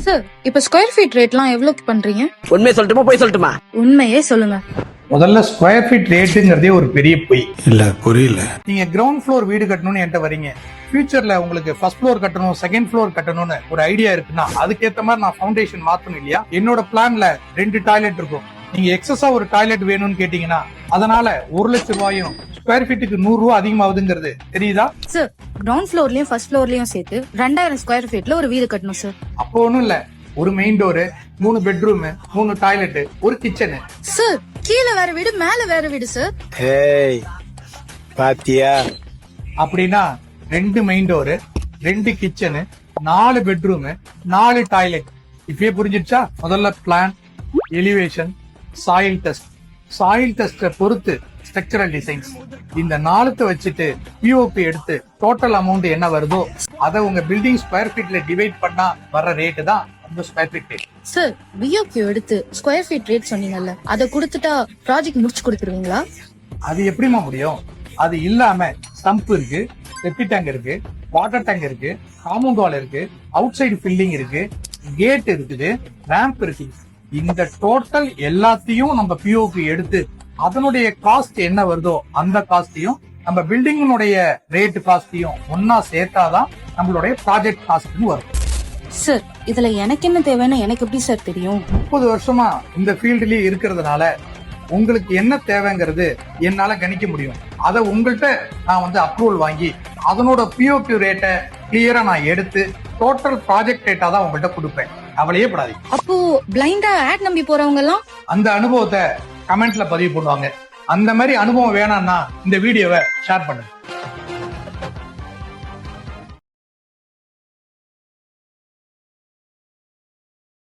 Sir இப்ப square feet ரேட்லாம் எவ்வளவுக்கு பண்றீங்க? உண்மையை சொல்லட்டுமா போய் சொல்லட்டுமா? உண்மையே சொல்லுங்க. முதல்ல ஸ்கொயர் ஃபீட் ரேட்டுங்கிறதே ஒரு பெரிய பொய். இல்ல புரியல. நீங்க கிரவுண்ட் ஃப்ளோர் வீடு கட்டணும்னு என்கிட்ட வரீங்க, ஃபியூச்சர்ல உங்களுக்கு ஃபர்ஸ்ட் ஃப்ளோர் கட்டணும் செகண்ட் ஃப்ளோர் கட்டணும்னு ஒரு ஐடியா இருக்குன்னா அதுக்கேத்த மாதிரி நான் ஃபவுண்டேஷன் மாத்தணும் இல்லையா? என்னோட பிளான்ல 2 டாய்லெட் இருக்கும். நீங்க எக்ஸஸா ஒரு டாய்லெட் வேணும்னு கேட்டீங்கன்னா அதனால 1 லட்சம் ரூபாயும் ஸ்கொயர் ஃபீட்டுக்கு 100 ரூபாய் அதிகமாகுதுங்கிறது தெரியுதா? சார் கிரவுண்ட் ஃப்ளோர்லயும் ஃபர்ஸ்ட் ஃப்ளோர்லயும் சேர்த்து 2000 ஸ்கொயர் ஃபீட்ல ஒரு வீடு கட்டணும் சார். அப்போ ஒண்ணும் இல்ல, ஒரு மெயின் டோரு, 3 பெட்ரூம், 3 டாய்லெட், ஒரு கிச்சனு. சார் கீழே வேற வீடு மேல வேற வீடு சார். ஏய் பாத்தியா? அப்படின்னா 2 main door, 2 kitchen, 4 bedroom, 4 toilet. இப்பயே புரிஞ்சிடுச்சா? முதல்ல plan, elevation, soil test, soil test பொறுத்து ஸ்ட்ரக்சரல் டிசைன்ஸ். இந்த 4 வச்சுட்டு பிஓபி எடுத்து டோட்டல் அமௌண்ட் என்ன வருதோ அதை உங்க பில்டிங் ஸ்கொயர் ஃபீட்ல டிவைட் பண்ணா வர ரேட்டு தான் அந்த square feet rate. Sir BOQ எடுத்து ஸ்கொயர் ஃபீட் ரேட் சொன்னீங்கல்ல, அதை கொடுத்துட்டா ப்ராஜெக்ட் முடிச்சு கொடுத்துருவீங்களா? அது எப்படிமா முடியும்? அது இல்லாம ஸ்டம்ப் இருக்கு, செப்டி டேங்க் இருக்கு, வாட்டர் டேங்க் இருக்கு, காம்பவுண்ட் வால் இருக்கு, அவுட் சைடு பில்டிங் இருக்கு, கேட் இருக்குது, ரேம்ப் இருக்கு. இந்த டோட்டல் எல்லாத்தையும் நம்ம பிஓபி எடுத்து அதனுடைய காஸ்ட் என்ன வருதோ அந்த காஸ்டையும் நம்ம பில்டிங்கினுடைய ரேட் காஸ்டையும் ஒன்னா சேர்த்தாதான் நம்மளுடைய ப்ராஜெக்ட் காஸ்ட்னு வரும். சார் இதுல எனக்கு என்ன தேவைன்னு எனக்கு எப்படி சார் தெரியும்? 30 வருஷமா இந்த ஃபீல்டுலயே இருக்கிறதுனால உங்களுக்கு என்ன தேவைங்கிறது என்னால கணிக்க முடியும். அதை உங்கள்கிட்ட நான் அப்ரூவல் வாங்கி அதனோட பிஓபி ரேட்டை கிளியரா நான் எடுத்து டோட்டல் ப்ராஜெக்ட் ரேட்டா தான் உங்கள்கிட்ட கொடுப்பேன். அவளையே படாது. அப்போ பிளைண்டா ஆட் நம்பி போறவங்க எல்லாம் அந்த அனுபவத்தை கமெண்ட்ல பதிவு பண்ணுவாங்க. அந்த மாதிரி அனுபவம் வேணாம்னா இந்த வீடியோவை ஷேர் பண்ணுங்க.